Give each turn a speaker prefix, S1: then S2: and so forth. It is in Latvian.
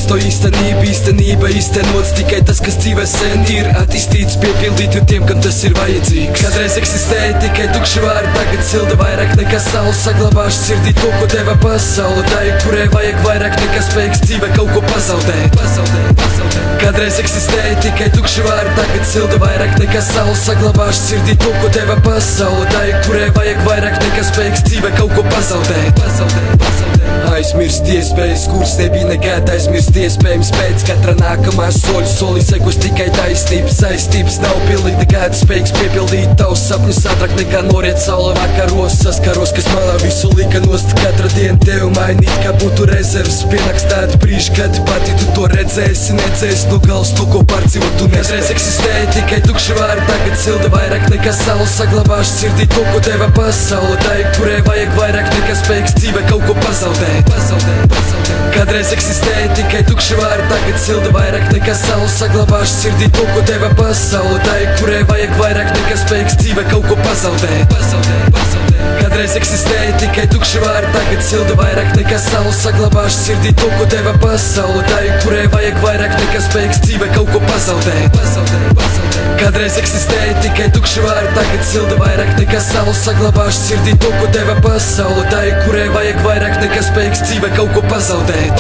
S1: to īstenība īstenots tikai tas, kas dzīvē sen ir attīstīts, piepildīt tiem, kam tas ir vajadzīgs. Kādreiz eksistēja tikai tukši vārdi, tagad silda vairāk nekā saule. Saglabāšu sirdī to, ko deva pasaule, tā ir, kurai vajag vairāk nekā spēks dzīvē kaut ko pazaudēt. Kādreiz eksistēja tikai tukši vārdi, tagad silda vairāk nekā saule. Saglabāšu sirdī to, ko deva pasaule, tā ir, kurai vajag vairāk nekā spēks dzīvē kaut ko pazaudēt. Aizmirst iespējas, kuras nebija nekad, aizmirst iespējams pēc katra nākamā soļa. Soli sekos tikai taisnības, saistības nav pilnīgi nekāds spēks piepildīt tavus sapņus ātrāk nekā noriet saule vakaros. Saskaros, kas malā visu lika nost, katra diena tev mainīt, kā būtu rezerves. Pienāks tādi brīži, kad pati tu to redzēsi, nedzēsi no gals to, ko pārdzīvot tu nespēj. Kādreiz eksistēja tikai tukši vārdi, tagad silda vairāk nekā saule. Saglabāšu sirdī to, ko deva pasaule, tā ir, kurai vajag vairāk nekā spēks dzīvē kaut ko pazaudēt. Kādreiz eksistēja tikai tukši vārdi, tagad silda vairāk nekā saule. Saglabāšu sirdī to, ko deva pasaule, tā ir, kurai vajag vairāk nekā spēks dzīvē kaut ko pazaudēt. Kādreiz eksistēja tikai tukši vārdi, tagad silda vairāk nekā saule. Saglabāšu sirdī to, ko deva pasaule, tā ir, kurai vajag vairāk nekā spēks dzīvē kaut ko pazaudēt. Kādreiz eksistēja tikai tukši vārdi, tagad silda vairāk nekā saule. Saglabāšu sirdī to, ko deva pasaule, tā ir, kurai vajag vairāk nekā spēks dzīvē kaut ko pazaudēt.